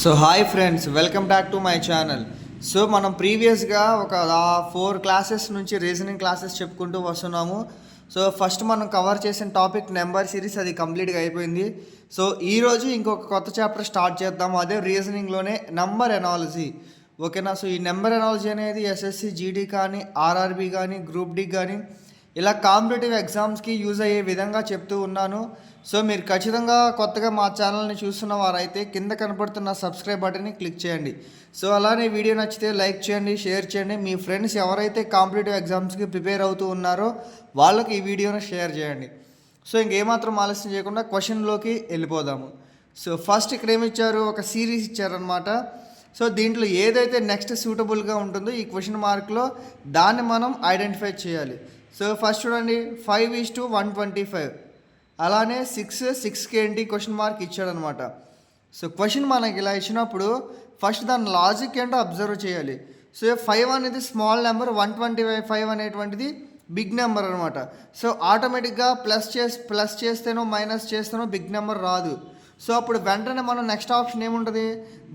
So hi friends, welcome back to my channel. So మనం ప్రీవియస్గా ఒక 4 క్లాసెస్ నుంచి రీజనింగ్ క్లాసెస్ చెప్పుకుంటూ వస్తున్నాము. సో ఫస్ట్ మనం కవర్ చేసిన టాపిక్ నెంబర్ సిరీస్, అది కంప్లీట్గా అయిపోయింది. సో ఈరోజు ఇంకొక కొత్త చాప్టర్ స్టార్ట్ చేద్దాము, అదే రీజనింగ్లోనే నెంబర్ ఎనాలజీ. ఓకేనా. సో ఈ నెంబర్ ఎనాలజీ అనేది ఎస్ఎస్సి జీడీ కానీ, ఆర్ఆర్బీ కానీ, గ్రూప్ డి కానీ, ఇలా కాంపిటేటివ్ ఎగ్జామ్స్కి యూజ్ అయ్యే విధంగా చెప్తూ ఉన్నాను. సో మీరు ఖచ్చితంగా కొత్తగా మా ఛానల్ని చూస్తున్న వారైతే కింద కనపడుతున్న సబ్స్క్రైబ్ బటన్ని క్లిక్ చేయండి. సో అలానే వీడియో నచ్చితే లైక్ చేయండి, షేర్ చేయండి. మీ ఫ్రెండ్స్ ఎవరైతే కాంపిటేటివ్ ఎగ్జామ్స్కి ప్రిపేర్ అవుతూ ఉన్నారో వాళ్ళకి ఈ వీడియోని షేర్ చేయండి. సో ఇంకేమాత్రం ఆలస్యం చేయకుండా క్వశ్చన్లోకి వెళ్ళిపోదాము. సో ఫస్ట్ ఇక్కడ ఏమి ఇచ్చారు, ఒక సిరీస్ ఇచ్చారనమాట. సో దీంట్లో ఏదైతే నెక్స్ట్ సూటబుల్గా ఉంటుందో ఈ క్వశ్చన్ మార్క్లో దాన్ని మనం ఐడెంటిఫై చేయాలి. సో ఫస్ట్ చూడండి, 5:125, అలానే 6కి ఏంటి క్వశ్చన్ మార్క్ ఇచ్చాడనమాట. సో క్వశ్చన్ మనకి ఇలా ఇచ్చినప్పుడు ఫస్ట్ దాని లాజిక్ ఏంటో అబ్జర్వ్ చేయాలి. సో 5 అనేది స్మాల్ నెంబర్, 125 అనేటువంటిది బిగ్ నెంబర్ అనమాట. సో ఆటోమేటిక్గా ప్లస్ చేస్తేనో మైనస్ చేస్తేనో బిగ్ నెంబర్ రాదు. సో అప్పుడు వెంటనే మనం నెక్స్ట్ ఆప్షన్ ఏముంటుంది,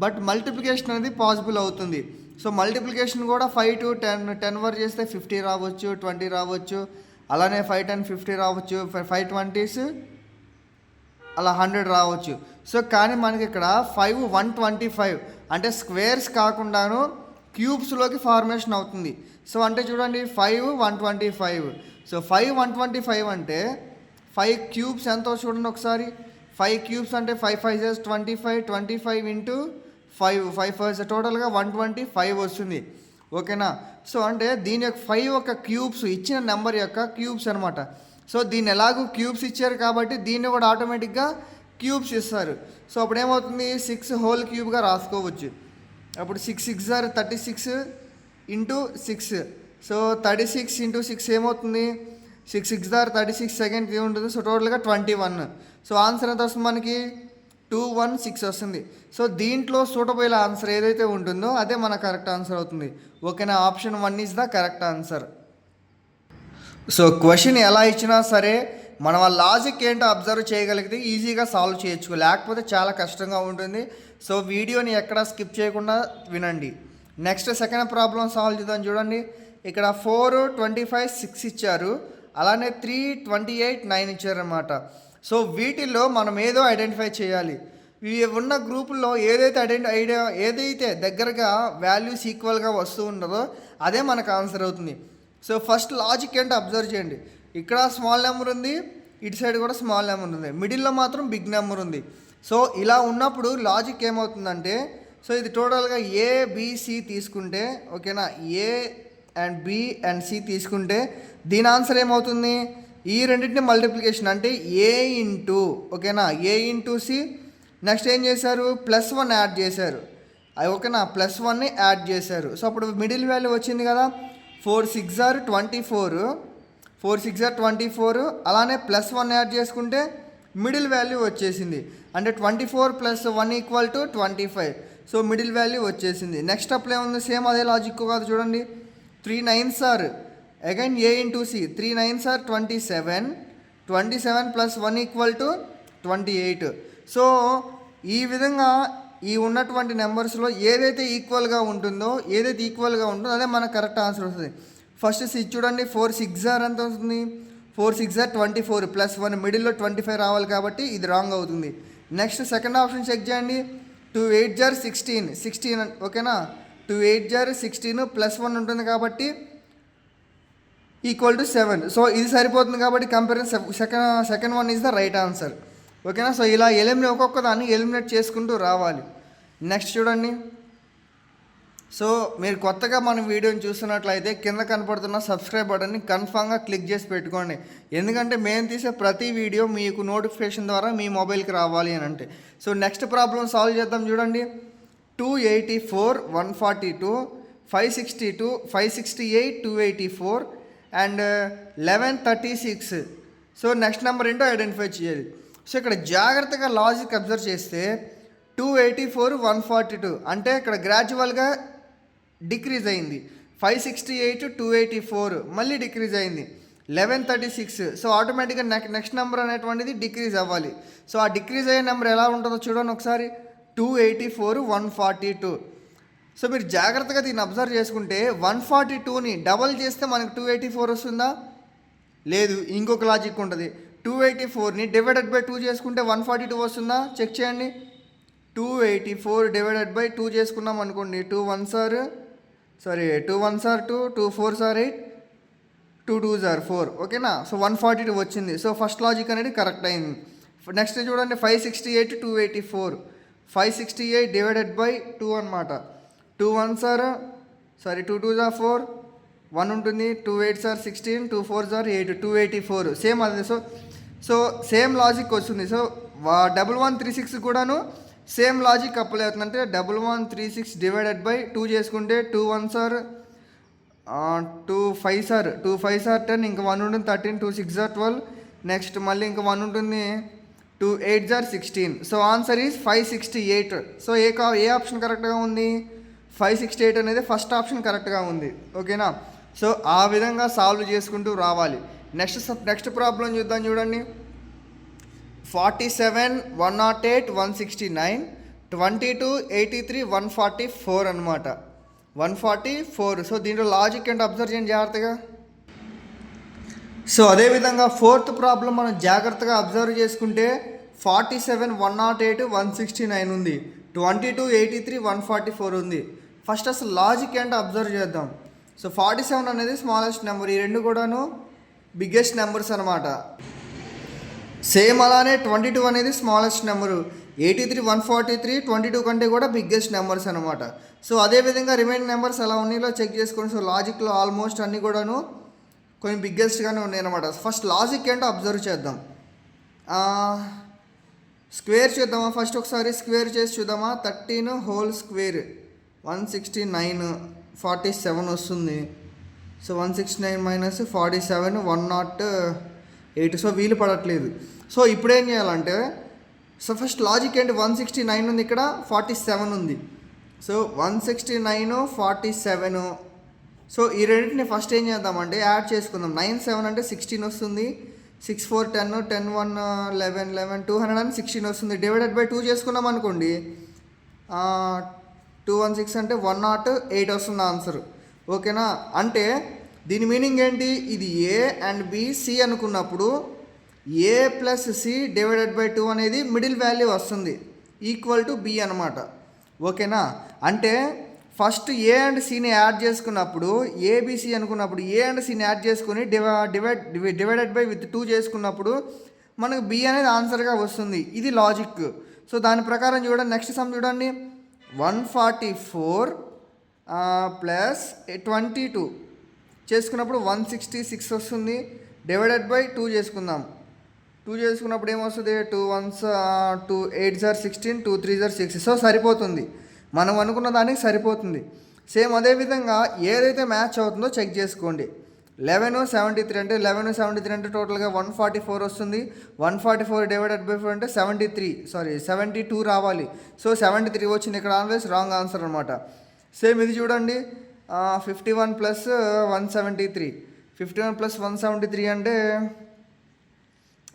బట్ మల్టిప్లికేషన్ అనేది పాసిబుల్ అవుతుంది. సో మల్టిప్లికేషన్ కూడా 5 to 10 వరకు చేస్తే 50 రావచ్చు, 20 రావచ్చు, అలానే 5 10 50 రావచ్చు, 5 20s అలా 100 రావచ్చు. సో కానీ మనకి ఇక్కడ 5 125 అంటే స్క్వేర్స్ కాకుండాను క్యూబ్స్లోకి ఫార్మేషన్ అవుతుంది. సో అంటే చూడండి, 5 125. సో 5 125 అంటే 5 క్యూబ్స్ ఎంతో చూడండి ఒకసారి. 5 క్యూబ్స్ అంటే 5 5 25, 25 ఇంటూ 5 5 టోటల్గా 125 వస్తుంది. ఓకేనా. సో అంటే దీని యొక్క 5 యొక్క క్యూబ్స్ ఇచ్చిన నెంబర్ యొక్క క్యూబ్స్ అనమాట. సో దీన్ని ఎలాగూ క్యూబ్స్ ఇచ్చారు కాబట్టి దీన్ని కూడా ఆటోమేటిక్గా క్యూబ్స్ ఇస్తారు. సో అప్పుడు ఏమవుతుంది, 6 హోల్ క్యూబ్గా రాసుకోవచ్చు. అప్పుడు 6 6 36 ఇంటూ 6. సో 36 ఇంటూ 6 ఏమవుతుంది, 6 6 36 సెకండ్ ఉంటుంది. సో టోటల్గా 21. సో ఆన్సర్ ఎంత వస్తుంది మనకి, 216 వస్తుంది. సో దీంట్లో సూటబుల్ ఆన్సర్ ఏదైతే ఉంటుందో అదే మన కరెక్ట్ ఆన్సర్ అవుతుంది. ఓకేనా. Option 1 is the correct answer. So question ఎలా ఇచ్చినా సరే మనం ఆ లాజిక్ ఏంటో అబ్జర్వ్ చేయగలిగితే ఈజీగా సాల్వ్ చేయొచ్చు, లేకపోతే చాలా కష్టంగా ఉంటుంది. సో వీడియోని ఎక్కడా స్కిప్ చేయకుండా వినండి. నెక్స్ట్ సెకండ్ ప్రాబ్లం సాల్వ్ చేద్దాం. చూడండి, ఇక్కడ 4 25 6 ఇచ్చారు, అలానే 3 28 9 ఇచ్చారనమాట. సో వీటిల్లో మనం ఏదో ఐడెంటిఫై చేయాలి. ఇవి ఉన్న గ్రూపుల్లో ఏదైతే దగ్గరగా వాల్యూస్ ఈక్వల్గా వస్తూ ఉండదో అదే మనకు ఆన్సర్ అవుతుంది. సో ఫస్ట్ లాజిక్ ఏంటో అబ్జర్వ్ చేయండి. ఇక్కడ స్మాల్ నెంబర్ ఉంది, ఇటు సైడ్ కూడా స్మాల్ నెంబర్ ఉంది, మిడిల్లో మాత్రం బిగ్ నెంబర్ ఉంది. సో ఇలా ఉన్నప్పుడు లాజిక్ ఏమవుతుందంటే, సో ఇది టోటల్గా ఏబిసి తీసుకుంటే, ఓకేనా, A and B and C తీసుకుంటే దీని ఆన్సర్ ఏమవుతుంది, ఈ రెండింటిని మల్టిప్లికేషన్ అంటే ఏ ఇంటూ, ఓకేనా, ఏ ఇంటూ సి. నెక్స్ట్ ఏం చేశారు, +1 యాడ్ చేశారు. ఓకేనా, +1ని యాడ్ చేశారు. సో అప్పుడు మిడిల్ వాల్యూ వచ్చింది కదా, 4 6 24, 4 6 24, అలానే +1 యాడ్ చేసుకుంటే మిడిల్ వాల్యూ వచ్చేసింది. అంటే 24 + 1 = 25. సో మిడిల్ వాల్యూ వచ్చేసింది. నెక్స్ట్ అప్పుడు ఏముంది, సేమ్ అదే లాజిక్ కాదు చూడండి, 3 9s అగైన్ ఏ ఇంటూ సి, 3 9s 27, 27 + 1 = 28. సో ఈ విధంగా ఈ ఉన్నటువంటి నెంబర్స్లో ఏదైతే ఈక్వల్గా ఉంటుందో అదే మనకు కరెక్ట్ ఆన్సర్ వస్తుంది. ఫస్ట్ సి చూడండి, 4 6 ఎంత వస్తుంది, 4 6 24 +1 మిడిల్లో 25 రావాలి కాబట్టి ఇది రాంగ్ అవుతుంది. నెక్స్ట్ సెకండ్ ఆప్షన్ చెక్ చేయండి, 2 8 16, ఓకేనా, 2 8 16 +1 ఉంటుంది కాబట్టి =7. సో ఇది సరిపోతుంది కాబట్టి comparison second one is the right answer. ఓకేనా. సో ఇలా ఒక్కొక్క దాన్ని ఎలిమినేట్ చేసుకుంటూ రావాలి. నెక్స్ట్ చూడండి, సో మీరు కొత్తగా మన వీడియోని చూస్తున్నట్లయితే కింద కనపడుతున్న సబ్స్క్రైబ్ బటన్ని కన్ఫామ్గా క్లిక్ చేసి పెట్టుకోండి. ఎందుకంటే మేము తీసే ప్రతి వీడియో మీకు నోటిఫికేషన్ ద్వారా మీ మొబైల్కి రావాలి అని అంటే. సో నెక్స్ట్ ప్రాబ్లం సాల్వ్ చేద్దాం. చూడండి, 284 142, 562 568 284 అండ్ 1136. సో నెక్స్ట్ నెంబర్ ఏంటో ఐడెంటిఫై చేయాలి. సో ఇక్కడ జాగ్రత్తగా లాజిక్ అబ్జర్వ్ చేస్తే 284 142 అంటే ఇక్కడ గ్రాడ్యువల్గా డిక్రీజ్ అయింది. 568 284 మళ్ళీ డిక్రీజ్ అయింది. 1136. సో ఆటోమేటిక్గా నెక్స్ట్ నెంబర్ అనేటువంటిది డిక్రీజ్ అవ్వాలి. సో ఆ డిక్రీజ్ అయ్యే నెంబర్ ఎలా ఉంటుందో చూడండి ఒకసారి. 284 142. సో మీరు జాగ్రత్తగా దీన్ని అబ్జర్వ్ చేసుకుంటే 142ని డబల్ చేస్తే మనకు 284 వస్తుందా? లేదు. ఇంకొక లాజిక్ ఉంటుంది. 284ని డివైడెడ్ బై 2 చేసుకుంటే 142 వస్తుందా? చెక్ చేయండి. 284 డివైడెడ్ బై 2 చేసుకున్నాం అనుకోండి, 2 1s are 2, 2 4s are 8, 2 2s are 4. ఓకేనా? సో 142 వచ్చింది. సో ఫస్ట్ లాజిక్ అనేది కరెక్ట్ అయింది. నెక్స్ట్ చూడండి, 568 284. 568 డివైడెడ్ బై 2 అనమాట. 2 1s are 2 2s are 4, 1 ఉంటుంది, 2 8s are 16, 2 4s are 8, 284. Same అదే. సో సేమ్ లాజిక్ వస్తుంది. సో 1136 కూడాను సేమ్ లాజిక్ అప్లై అవుతుంది. అంటే 1136 డివైడెడ్ బై 2 చేసుకుంటే 2 1s are 2 5s are 2 5s are 10, ఇంకా 1 ఉంటుంది 13, 2 6s are 12, నెక్స్ట్ మళ్ళీ ఇంకా 1 ఉంటుంది, 2 8s are 16. So answer is 568. So A option కరెక్ట్గా ఉంది? 568 అనేది ఫస్ట్ ఆప్షన్ కరెక్ట్గా ఉంది. ఓకేనా? సో ఆ విధంగా సాల్వ్ చేసుకుంటూ రావాలి. నెక్స్ట్ ప్రాబ్లం చూద్దాం. చూడండి, 47 108 169, 22 83 144 అనమాట. 144. సో దీంట్లో లాజిక్ ఏంటి అబ్జర్వ్ చేయండి జాగ్రత్తగా. సో అదేవిధంగా ఫోర్త్ ప్రాబ్లం మనం జాగ్రత్తగా అబ్జర్వ్ చేసుకుంటే 47 108 169 ఉంది, 22 83 144 ఉంది. ఫస్ట్ అసలు లాజిక్ ఏంటో అబ్జర్వ్ చేద్దాం. సో 47 అనేది స్మాలెస్ట్ నెంబర్, ఈ రెండు కూడాను బిగ్గెస్ట్ నెంబర్స్ అనమాట. సేమ్ అలానే 22 అనేది స్మాలెస్ట్ నెంబరు, 83 143 22 కంటే కూడా బిగ్గెస్ట్ నెంబర్స్ అనమాట. సో అదేవిధంగా రిమైనింగ్ నెంబర్స్ ఎలా ఉన్నాయో చెక్ చేసుకోండి. సో లాజిక్లో ఆల్మోస్ట్ అన్నీ కూడాను కొంచెం బిగ్గెస్ట్గానే ఉన్నాయి అనమాట. ఫస్ట్ లాజిక్ ఏంటో అబ్జర్వ్ చేద్దాం. స్క్వేర్ చేద్దామా? ఫస్ట్ ఒకసారి స్క్వేర్ చేసి చూద్దామా. 13 హోల్ స్క్వేర్ 169 47 వస్తుంది. So 169 minus 47 108. సో వీలు పడట్లేదు. సో ఇప్పుడు ఏం చేయాలంటే, సో ఫస్ట్ లాజిక్ ఏంటి? 169 ఉంది, ఇక్కడ 47 ఉంది. సో 169 47. సో ఈ రెండింటిని ఫస్ట్ ఏం చేద్దామంటే యాడ్ చేసుకుందాం. 9 7 అంటే 16 వస్తుంది, 6 4 10, 10 1 11 11 216 వస్తుంది. డివైడెడ్ బై 2 చేసుకున్నాం అనుకోండి, 216 అంటే 108 వస్తుంది ఆన్సర్. ఓకేనా? అంటే దీని మీనింగ్ ఏంటి? ఇది ఏ అండ్ బి సి అనుకున్నప్పుడు ఏ ప్లస్ సి డివైడెడ్ బై 2 అనేది మిడిల్ వాల్యూ వస్తుంది, ఈక్వల్ టు బి అనమాట. ఓకేనా? అంటే ఫస్ట్ ఏ అండ్ సిని యాడ్ చేసుకున్నప్పుడు, ఏబిసి అనుకున్నప్పుడు ఏ అండ్ సిని యాడ్ చేసుకుని డివైడెడ్ బై విత్ 2 చేసుకున్నప్పుడు మనకు బి అనేది ఆన్సర్గా వస్తుంది. ఇది లాజిక్. సో దాని ప్రకారం చూడండి. నెక్స్ట్ సమ్ చూడండి, 144 ప్లస్ 22 చేసుకున్నప్పుడు 166 వస్తుంది. డివైడెడ్ బై 2 చేసుకుందాం. 2 చేసుకున్నప్పుడు ఏమొస్తుంది? 2 1s 2 8s are 16, 2 3s are 6. So సరిపోతుంది, మనం అనుకున్న దానికి సరిపోతుంది. సేమ్ అదేవిధంగా ఏదైతే మ్యాచ్ అవుతుందో చెక్ చేసుకోండి. 11 73 అంటే 11 73 అంటే టోటల్గా 144 వస్తుంది. 144 డివైడెడ్ బై 4 అంటే 72 రావాలి. సో 73 వచ్చింది. ఇక్కడ ఆల్వేస్ రాంగ్ ఆన్సర్ అనమాట. సేమ్ ఇది చూడండి, 51 ప్లస్ 173. 51 ప్లస్ 173 అంటే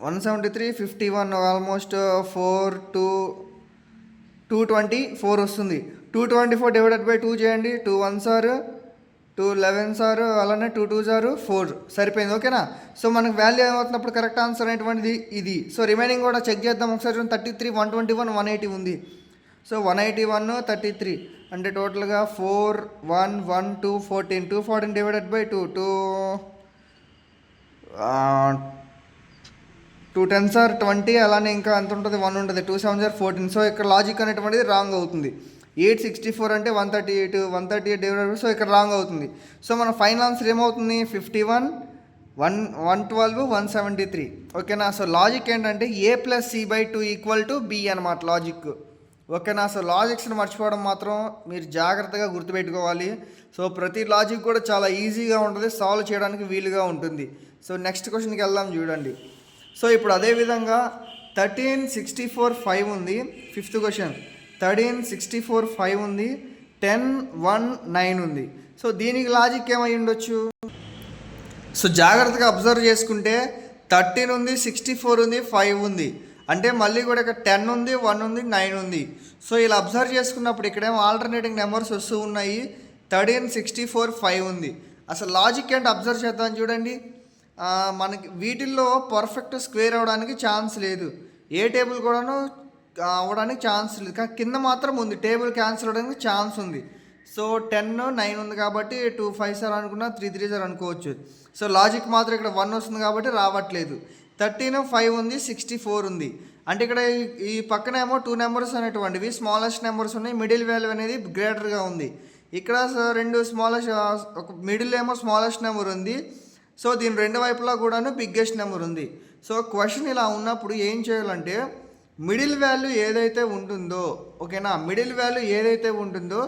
173 51 ఆల్మోస్ట్ 224 వస్తుంది. 224 డివైడెడ్ బై 2 చేయండి. 2 1s are 2 11s are అలానే 2 2s are 4 సరిపోయింది. ఓకేనా? సో మనకు వాల్యూ ఏమవుతున్నప్పుడు కరెక్ట్ ఆన్సర్ అనేటువంటిది ఇది. సో రిమైనింగ్ కూడా చెక్ చేద్దాం ఒకసారి. 33 121 180 ఉంది. సో 181 33 అంటే టోటల్గా 4 1 1 2 14. 214 డివైడెడ్ బై 2 2 10s are 20 అలానే ఇంకా ఎంత ఉంటుంది? 1 ఉంటుంది. 2 7s are 14. సో ఇక్కడ లాజిక్ అనేటువంటిది రాంగ్ అవుతుంది. 864 అంటే 138 డివైడెడ్ బై, సో ఇక్కడ రాంగ్ అవుతుంది. సో మన ఫైనల్ ఆన్సర్ ఏమవుతుంది? 51 112 173. ఓకేనా? సో లాజిక్ ఏంటంటే A plus C by 2 equal to B అనమాట లాజిక్. ఓకేనా? సో లాజిక్స్ని మర్చిపోవడం మాత్రం మీరు జాగ్రత్తగా గుర్తుపెట్టుకోవాలి. సో ప్రతి లాజిక్ కూడా చాలా ఈజీగా ఉంటుంది, సాల్వ్ చేయడానికి వీలుగా ఉంటుంది. సో నెక్స్ట్ క్వశ్చన్కి వెళ్దాం. చూడండి, సో ఇప్పుడు అదేవిధంగా 1364 5 ఉంది. ఫిఫ్త్ క్వశ్చన్ 1364 5 ఉంది, 10 1 9 ఉంది. సో దీనికి లాజిక్ ఏమై ఉండొచ్చు? సో జాగ్రత్తగా అబ్జర్వ్ చేసుకుంటే 13 ఉంది, 64 ఉంది, 5 ఉంది. అంటే మళ్ళీ కూడా ఇక్కడ 10 ఉంది, 1 ఉంది, 9 ఉంది. సో ఇలా అబ్జర్వ్ చేసుకున్నప్పుడు ఇక్కడేమో ఆల్టర్నేటింగ్ నెంబర్స్ వస్తూ ఉన్నాయి. 13, 64, 5 ఉంది. అసలు లాజిక్ ఏంటి అబ్జర్వ్ చేద్దాం చూడండి. మనకి వీటిల్లో పర్ఫెక్ట్ స్క్వేర్ అవ్వడానికి ఛాన్స్ లేదు, ఏ టేబుల్ కూడాను అవ్వడానికి ఛాన్స్ లేదు, కానీ కింద మాత్రం ఉంది, టేబుల్ క్యాన్సిల్ అవ్వడానికి ఛాన్స్ ఉంది. సో 10, 9 ఉంది కాబట్టి 2 5 సార్ అనుకున్నా, 3 3 సార్ అనుకోవచ్చు. సో లాజిక్ మాత్రం ఇక్కడ 1 వస్తుంది కాబట్టి రావట్లేదు. 13, 5 ఉంది, 64 ఉంది. అంటే ఇక్కడ ఈ పక్కన ఏమో 2 నెంబర్స్ అనేటువంటివి స్మాలెస్ట్ నెంబర్స్ ఉన్నాయి, మిడిల్ వాల్యూ అనేది గ్రేటర్గా ఉంది. ఇక్కడ 2 స్మాలెస్ట్, ఒక మిడిల్ ఏమో స్మాలెస్ట్ నెంబర్ ఉంది. సో దీని రెండు వైపులా కూడాను బిగ్గెస్ట్ నెంబర్ ఉంది. సో క్వశ్చన్ ఇలా ఉన్నప్పుడు ఏం చేయాలంటే మిడిల్ వాల్యూ ఏదైతే ఉంటుందో, ఓకేనా, మిడిల్ వాల్యూ ఏదైతే ఉంటుందో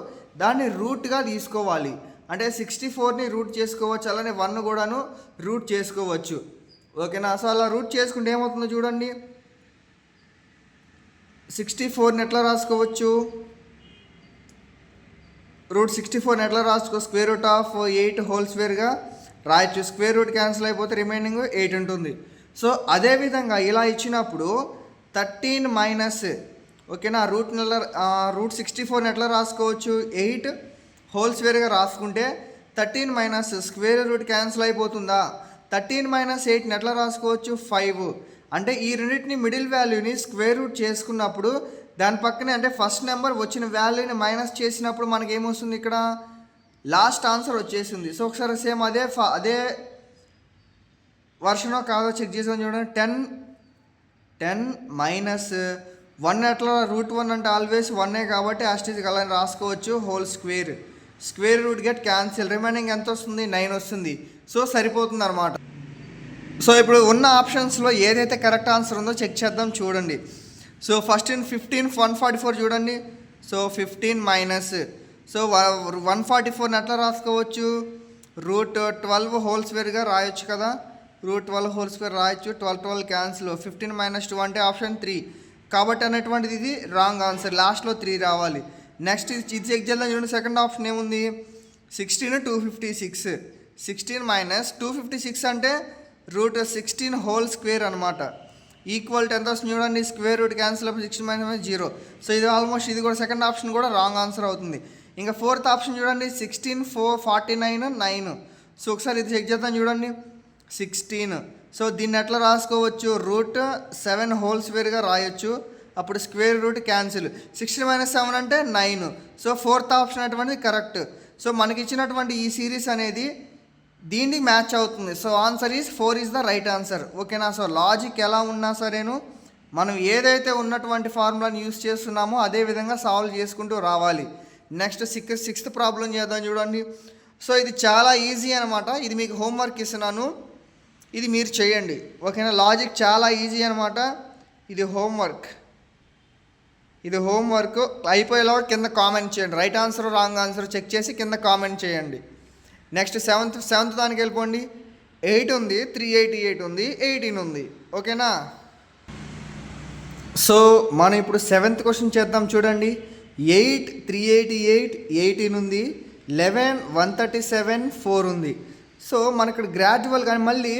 దాన్ని రూట్గా తీసుకోవాలి. అంటే 64ని రూట్ చేసుకోవచ్చు, అలానే 1 కూడాను రూట్ చేసుకోవచ్చు, ఓకేనా. సో అలా రూట్ చేసుకుంటే ఏమవుతుందో చూడండి. 64ని ఎట్లా రాసుకోవచ్చు, రూట్ 64ని ఎట్లా రాసుకో, స్క్వేర్ రూట్ ఆఫ్ 8 హోల్ స్క్వేర్గా రాయొచ్చు. స్క్వేర్ రూట్ క్యాన్సిల్ అయిపోతే రిమైనింగ్ 8 ఉంటుంది. సో అదేవిధంగా ఇలా ఇచ్చినప్పుడు 13 మైనస్, ఓకేనా, రూట్ 64ని ఎట్లా రాసుకోవచ్చు, 8 హోల్ స్క్వేర్గా రాసుకుంటే 13 మైనస్ స్క్వేర్ రూట్ క్యాన్సిల్ అయిపోతుందా. 13 మైనస్ 8ని ఎట్లా రాసుకోవచ్చు, 5. అంటే ఈ రెండింటిని మిడిల్ వాల్యూని స్క్వేర్ రూట్ చేసుకున్నప్పుడు దాని పక్కనే, అంటే ఫస్ట్ నెంబర్ వచ్చిన వాల్యూని మైనస్ చేసినప్పుడు మనకి ఏమొస్తుంది, ఇక్కడ లాస్ట్ ఆన్సర్ వచ్చేసింది. సో ఒకసారి సేమ్ అదే వర్షనో కాదో చెక్ చేసుకొని చూడండి. 10 మైనస్ 1 ఎట్లా, రూట్ 1 అంటే ఆల్వేస్ 1 కాబట్టి ఆస్టిజ్ అలా రాసుకోవచ్చు, whole square, square root get cancel, remaining ఎంత వస్తుంది, 9 వస్తుంది. సో సరిపోతుంది అనమాట. సో ఇప్పుడు ఉన్న ఆప్షన్స్లో ఏదైతే కరెక్ట్ ఆన్సర్ ఉందో చెక్ చేద్దాం చూడండి. సో ఫస్ట్ 15, 144 చూడండి. సో 15 మైనస్, సో 144ని ఎట్లా రాసుకోవచ్చు, రూట్ 12 హోల్ స్క్వేర్గా రాయొచ్చు కదా, రూట్ 12 హోల్ స్క్వేర్ రాయొచ్చు. 12 12 క్యాన్సిల్, 15 మైనస్ 2 అంటే ఆప్షన్ 3 కాబట్టి అనేటువంటిది ఇది రాంగ్ ఆన్సర్, లాస్ట్లో 3 రావాలి. నెక్స్ట్ ఇది చెక్ చేద్దాం చూడండి. సెకండ్ ఆప్షన్ ఏముంది, 16, 256. 16 మైనస్ 256 అంటే రూట్ 16 హోల్ స్క్వేర్ అనమాట. ఈక్వల్ టు ఎంత వస్తుంది చూడండి, స్క్వేర్ రూట్ క్యాన్సిల్ అప్పుడు 16 మైనస్ 0. సో ఇది ఆల్మోస్ట్ ఇది కూడా సెకండ్ ఆప్షన్ కూడా రాంగ్ ఆన్సర్ అవుతుంది. ఇంకా ఫోర్త్ ఆప్షన్ చూడండి, 16, 4, 49, 9. సో ఒకసారి ఇది చెక్ చేద్దాం చూడండి. 16, సో దీన్ని ఎట్లా రాసుకోవచ్చు, రూట్ 7 హోల్ స్క్వేర్గా రాయొచ్చు, అప్పుడు స్క్వేర్ రూట్ క్యాన్సిల్. 16 మైనస్ 7 అంటే 9. సో ఫోర్త్ ఆప్షన్ అటువంటిది కరెక్ట్. సో మనకి ఇచ్చినటువంటి ఈ సిరీస్ అనేది దీనికి మ్యాచ్ అవుతుంది. So answer is 4 is the right answer, ఓకేనా. సో లాజిక్ ఎలా ఉన్నా సరేను మనం ఏదైతే ఉన్నటువంటి ఫార్ములాని యూస్ చేస్తున్నామో అదే విధంగా సాల్వ్ చేసుకుంటూ రావాలి. నెక్స్ట్ సిక్స్త్ ప్రాబ్లం చేద్దాం చూడండి. సో ఇది చాలా ఈజీ అనమాట, ఇది మీకు హోంవర్క్ ఇస్తున్నాను, ఇది మీరు చేయండి, ఓకేనా. లాజిక్ చాలా ఈజీ అనమాట, ఇది హోంవర్క్ అయిపోయేలా కింద కామెంట్ చేయండి. Right answer wrong answer check చేసి కింద కామెంట్ చేయండి. నెక్స్ట్ సెవెంత్ దానికి వెళ్ళిపోండి. 8 ఉంది, 388 ఉంది, 18 ఉంది, ఓకేనా. సో మనం ఇప్పుడు 7th క్వశ్చన్ చేద్దాం చూడండి. 8, 388, 18 ఉంది, 11, 137, 4 ఉంది. సో మనకి ఇక్కడ గ్రాడ్యువల్ కానీ మళ్ళీ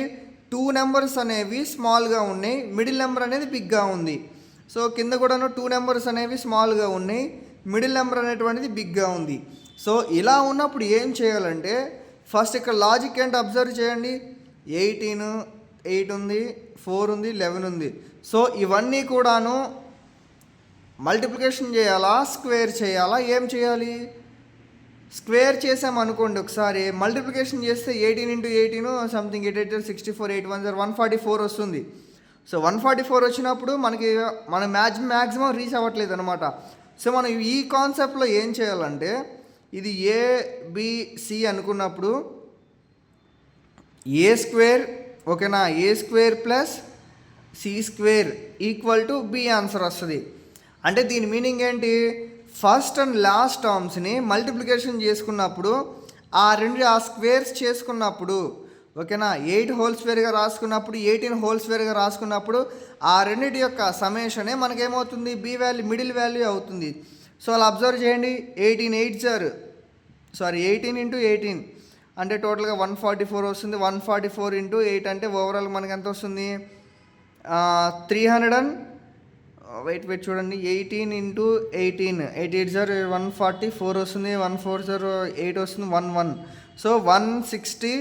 2 నెంబర్స్ అనేవి స్మాల్గా ఉన్నాయి, మిడిల్ నెంబర్ అనేది బిగ్గా ఉంది. సో కింద కూడాను 2 నెంబర్స్ అనేవి స్మాల్గా ఉన్నాయి, మిడిల్ నెంబర్ అనేటువంటిది బిగ్గా ఉంది. సో ఇలా ఉన్నప్పుడు ఏం చేయాలంటే ఫస్ట్ ఇక్కడ లాజిక్ ఏంటి అబ్జర్వ్ చేయండి. 18, 8 ఉంది, 4 ఉంది, 11 ఉంది. సో ఇవన్నీ కూడాను మల్టిప్లికేషన్ చేయాలా, స్క్వేర్ చేయాలా, ఏం చేయాలి, స్క్వేర్ చేసామనుకోండి ఒకసారి, మల్టిప్లికేషన్ చేస్తే 18 × 18 సంథింగ్ 8 8 64, 8 1 144 వస్తుంది. సో 144 వచ్చినప్పుడు మన మ్యాక్సిమం రీచ్ అవ్వట్లేదు అనమాట. సో మనం ఈ కాన్సెప్ట్లో ఏం చేయాలంటే ఇది ఏబిసి అనుకున్నప్పుడు ఏ స్క్వేర్, ఓకేనా, A square plus C square equal to B answer వస్తుంది. అంటే దీని మీనింగ్ ఏంటి, ఫస్ట్ అండ్ లాస్ట్ టర్మ్స్ని మల్టిప్లికేషన్ చేసుకున్నప్పుడు ఆ స్క్వేర్స్ చేసుకున్నప్పుడు, ఓకేనా, 8 హోల్ స్క్వేర్గా రాసుకున్నప్పుడు 18 హోల్ స్క్వేర్గా రాసుకున్నప్పుడు ఆ రెండింటి యొక్క సమేషనే మనకేమవుతుంది, బి వాల్యూ మిడిల్ వాల్యూ అవుతుంది. సో అలా అబ్జర్వ్ చేయండి. 18 × 18 అంటే టోటల్గా 144 వస్తుంది. 144 × 8 అంటే ఓవరాల్ మనకి ఎంత వస్తుంది, వెయిట్ చూడండి, 18 ఇంటూ 18, 8 8 140, 4 వస్తుంది, 1 4 8 వస్తుంది, 1 1. సో 160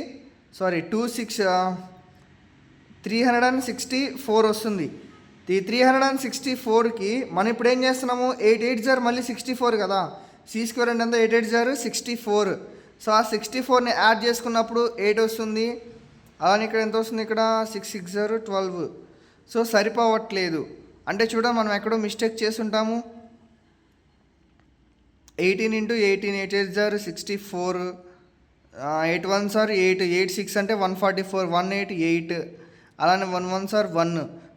సారీ 364 వస్తుంది. ఈ 364కి మనం ఇప్పుడు ఏం చేస్తున్నాము, 8 8 మళ్ళీ 64 కదా, C² అంటే ఎంత, 8 8 64. సో ఆ 64ని యాడ్ చేసుకున్నప్పుడు 8 వస్తుంది. అలానే ఇక్కడ ఎంత వస్తుంది, ఇక్కడ 6 6 12. సో సరిపోవట్లేదు. అంటే చూడండి, మనం ఎక్కడో మిస్టేక్ చేస్తుంటాము. 18 ఇంటూ 18, 8 8 64, 8 1 8, 8 6 అంటే 144, 188. అలానే 1 1 1.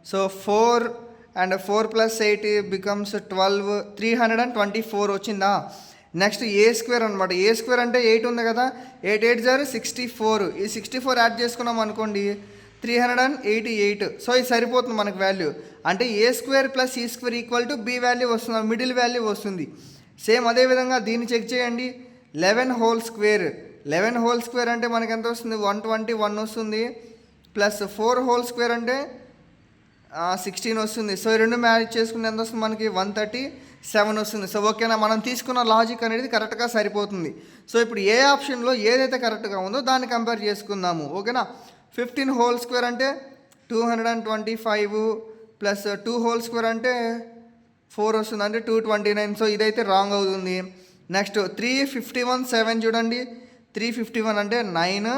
సో 4 అండ్ 4 + 8 బికమ్స్ 12, 324 వచ్చిందా. నెక్స్ట్ A² అనమాట. A² అంటే 8 ఉంది కదా, 8 8 64. ఈ 64 యాడ్ చేసుకున్నాం అనుకోండి, 388. సో ఇది సరిపోతుంది మనకు వాల్యూ. అంటే A² + C² = B వాల్యూ వస్తుంది, మిడిల్ వాల్యూ వస్తుంది. సేమ్ అదేవిధంగా దీన్ని చెక్ చేయండి. 11 హోల్ స్క్వేర్, 11 హోల్ స్క్వేర్ అంటే మనకి ఎంత వస్తుంది, 121 వస్తుంది. ప్లస్ 4 హోల్ స్క్వేర్ అంటే 16 వస్తుంది. సో ఈ రెండు మ్యాచ్ చేసుకుంటే ఎంత వస్తుంది మనకి, 137 వస్తుంది. సో ఓకేనా, మనం తీసుకున్న లాజిక్ అనేది కరెక్ట్గా సరిపోతుంది. సో ఇప్పుడు ఏ ఆప్షన్లో ఏదైతే కరెక్ట్గా ఉందో దాన్ని కంపేర్ చేసుకుందాము. ఓకేనా. 15 హోల్ స్క్వేర్ అంటే 225 ప్లస్ 2 హోల్ స్క్వేర్ అంటే 4 వస్తుంది, అంటే 229. సో ఇదైతే రాంగ్ అవుతుంది. నెక్స్ట్ 351 7 చూడండి, 351 అంటే 9,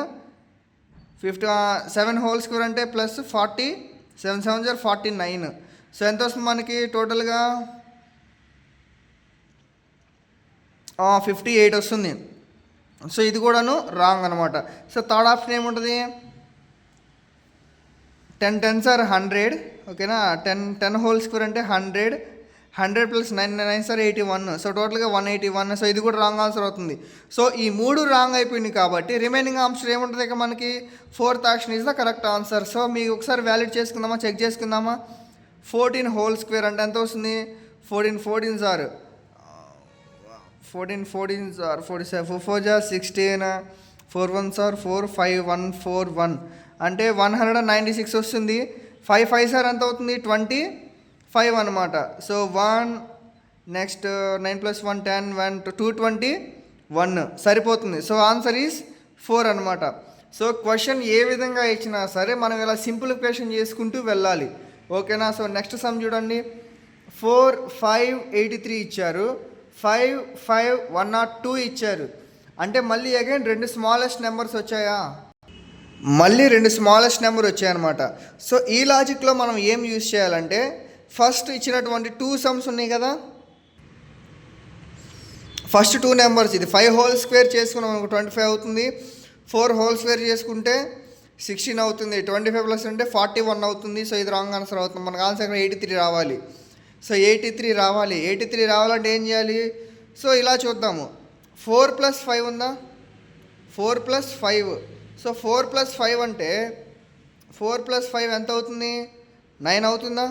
7 హోల్ స్క్వేర్ అంటే ప్లస్ 40, 7 7 49. సో ఎంత వస్తుంది మనకి టోటల్గా 58 వస్తుంది. సో ఇది కూడాను రాంగ్ అనమాట. సో థర్డ్ ఆప్షన్ ఏముంటుంది, 10 10s 100. ఓకేనా. 10 హోల్ స్క్వేర్ అంటే 100, 100 + 9 9s 81. సో టోటల్గా 181. సో ఇది కూడా రాంగ్ ఆన్సర్ అవుతుంది. సో ఈ 3 రాంగ్ అయిపోయినాయి కాబట్టి రిమైనింగ్ ఆన్సర్ ఏముంటుంది ఇక మనకి, 4th option is the correct answer. So మీకు ఒకసారి వ్యాలిడ్ చేసుకుందామా, చెక్ చేసుకుందామా. 14 హోల్ స్క్వేర్ అంటే ఎంత వస్తుంది, 14 14s 47, 4 4 16, 4 1s 4, 5 1 4 1 అంటే 196 వస్తుంది. 5 5s ఎంత అవుతుంది, 25 అనమాట. సో 1 నెక్స్ట్ 9 + 1 10, 1 221 సరిపోతుంది. సో ఆన్సర్ ఈజ్ 4 అనమాట. సో క్వశ్చన్ ఏ విధంగా ఇచ్చినా సరే మనం ఇలా సింప్లిఫికేషన్ చేసుకుంటూ వెళ్ళాలి. ఓకేనా. సో నెక్స్ట్ సమ్ చూడండి, 4 5 83 ఇచ్చారు, 5 5 102 ఇచ్చారు. అంటే మళ్ళీ అగైన్ 2 స్మాలెస్ట్ నెంబర్స్ వచ్చాయా, మళ్ళీ 2 స్మాలెస్ట్ నెంబర్ వచ్చాయన్నమాట. సో ఈ లాజిక్లో మనం ఏం యూజ్ చేయాలంటే, ఫస్ట్ ఇచ్చినటువంటి 2 సమ్స్ ఉన్నాయి కదా, ఫస్ట్ 2 నెంబర్స్, ఇది 5 హోల్ స్క్వేర్ చేసుకున్నాం అనుకో 25 అవుతుంది, 4 హోల్ స్క్వేర్ చేసుకుంటే 16 అవుతుంది, 25 ప్లస్ అంటే 41 అవుతుంది. సో ఇది రాంగ్ ఆన్సర్ అవుతుంది. మనకు ఆన్సర్ 83 రావాలి. సో 83 రావాలి. 83 రావాలంటే ఏం చేయాలి, సో ఇలా చూద్దాము. 4 + 5 ఉందా, 4 + 5. సో 4 + 5 అంటే 4 + 5 ఎంత అవుతుంది, 9 అవుతుందా.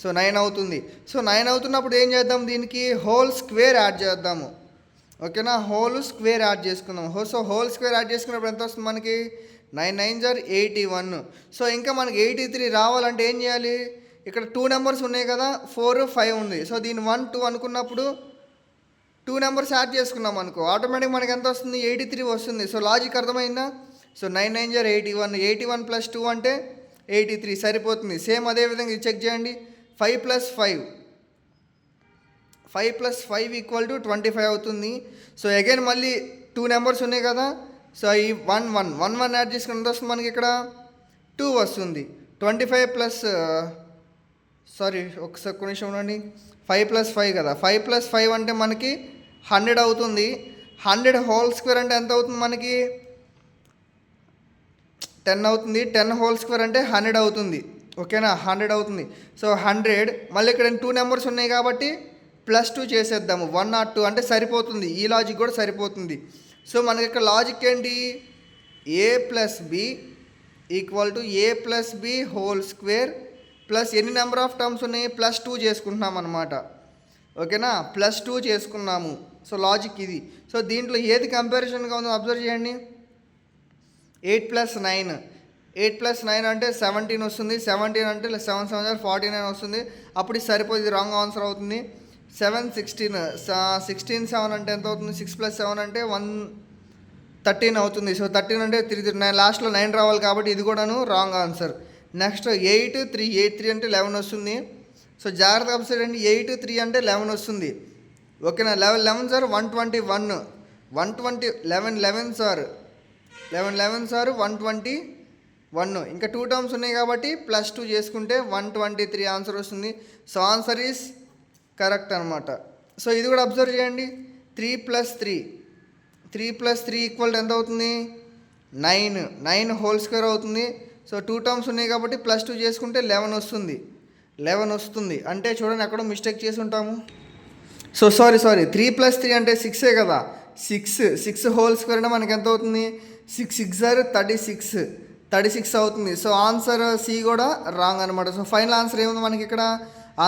సో 9 అవుతుంది. సో 9 అవుతున్నప్పుడు ఏం చేద్దాం, దీనికి హోల్ స్క్వేర్ యాడ్ చేద్దాము. ఓకేనా. హోల్ స్క్వేర్ యాడ్ చేసుకుందాం. సో హోల్ స్క్వేర్ యాడ్ చేసుకున్నప్పుడు ఎంత వస్తుంది మనకి, 9 9s 81. సో ఇంకా మనకి 83 రావాలంటే ఏం చేయాలి, ఇక్కడ 2 నెంబర్స్ ఉన్నాయి కదా, 4 5 ఉంది. సో దీన్ని 1 2 అనుకున్నప్పుడు 2 నెంబర్స్ యాడ్ చేసుకున్నాం అనుకో, ఆటోమేటిక్ మనకి ఎంత వస్తుంది, 83 వస్తుంది. సో లాజిక్ అర్థమైందా. సో 9 9s 81, 81 + 2 అంటే 83 సరిపోతుంది. సేమ్ అదేవిధంగా ఇది చెక్ చేయండి. 5 + 5 = 25 అవుతుంది. సో అగైన్ మళ్ళీ 2 నెంబర్స్ ఉన్నాయి కదా, సో ఈ 1 1 యాడ్ చేసుకుని ఎంత వస్తుంది మనకి, ఇక్కడ 2 వస్తుంది. 25 ప్లస్ ఒకసారి నిమిషం ఉండండి, 5 + 5 కదా, 5 + 5 అంటే మనకి 100 అవుతుంది. 100 హోల్ స్క్వేర్ అంటే ఎంత అవుతుంది మనకి, 10 అవుతుంది. 10 హోల్ స్క్వేర్ అంటే 100 అవుతుంది. ఓకేనా, 100 అవుతుంది. సో 100 మళ్ళీ ఇక్కడ 2 నెంబర్స్ ఉన్నాయి కాబట్టి +2 చేసేద్దాము, 102 అంటే సరిపోతుంది. ఈ లాజిక్ కూడా సరిపోతుంది. సో మనకి ఇక్కడ లాజిక్ ఏంటి, a + b = a + b whole square plus ఎన్ని నెంబర్ ఆఫ్ టర్మ్స్ ఉన్నాయి, +2 చేసుకుంటున్నాం అనమాట. ఓకేనా, +2 చేసుకున్నాము. సో లాజిక్ ఇది. సో దీంట్లో ఏది కంపారిజన్గా ఉందో అబ్జర్వ్ చేయండి. 8 + 9 8 + 9 అంటే 17 వస్తుంది. 17 అంటే 7 7 49 వస్తుంది. అప్పుడు ఇది సరిపోయి రాంగ్ ఆన్సర్ అవుతుంది. 7 16 16 7 అంటే ఎంత అవుతుంది? 6 + 7 అంటే 13 అవుతుంది. సో 13 అంటే 3 9 లాస్ట్లో 9 రావాలి కాబట్టి ఇది కూడాను రాంగ్ ఆన్సర్. నెక్స్ట్ 8 3 8 3 అంటే 11 వస్తుంది. సో జాగ్రత్తగా అబ్జర్వ్ అండి, 8 3 అంటే 11 వస్తుంది. ఓకేనా? 11 11 సార్ 121 120 11 11 సార్ 11 11 సార్ 121. ఇంకా 2 టర్మ్స్ ఉన్నాయి కాబట్టి +2 చేసుకుంటే 123 ఆన్సర్ వస్తుంది. సో ఆన్సర్ ఈస్ కరెక్ట్ అనమాట. సో ఇది కూడా అబ్జర్వ్ చేయండి. 3 + 3 ఈక్వల్ ఎంత అవుతుంది? 9 9 హోల్ స్క్వేర్ అవుతుంది. సో 2 టర్మ్స్ ఉన్నాయి కాబట్టి +2 చేసుకుంటే 11 వస్తుంది. 11 వస్తుంది అంటే చూడండి ఎక్కడో మిస్టేక్ చేసి ఉంటాము. సో సారీ 3 + 3 అంటే 6 కదా. 6 హోల్ స్క్వేర్ అంటే మనకి ఎంత అవుతుంది? 6 6 36 అవుతుంది. సో ఆన్సర్ సి కూడా రాంగ్ అనమాట. సో ఫైనల్ ఆన్సర్ ఏముంది మనకి ఇక్కడ?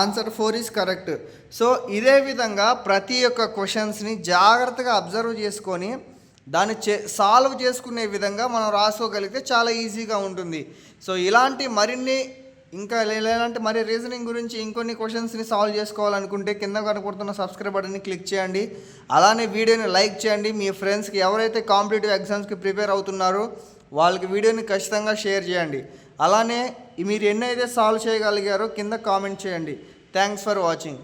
Answer 4 is correct. సో ఇదే విధంగా ప్రతి ఒక్క క్వశ్చన్స్ని జాగ్రత్తగా అబ్జర్వ్ చేసుకొని దాన్ని సాల్వ్ చేసుకునే విధంగా మనం రాసుకోగలిగితే చాలా ఈజీగా ఉంటుంది. సో ఇలాంటి మరిన్ని ఇంకా ఇలాంటి మరి రీజనింగ్ గురించి ఇంకొన్ని క్వశ్చన్స్ని సాల్వ్ చేసుకోవాలనుకుంటే కింద కనపడుతున్న సబ్స్క్రైబ్ బటన్ని క్లిక్ చేయండి. అలానే వీడియోని లైక్ చేయండి. మీ ఫ్రెండ్స్కి ఎవరైతే కాంపిటేటివ్ ఎగ్జామ్స్కి ప్రిపేర్ అవుతున్నారో వాళ్ళకి వీడియోని ఖచ్చితంగా షేర్ చేయండి. అలానే మీరు ఎన్నైతే సాల్వ్ చేయగలిగారో కింద కామెంట్ చేయండి. Thanks for watching.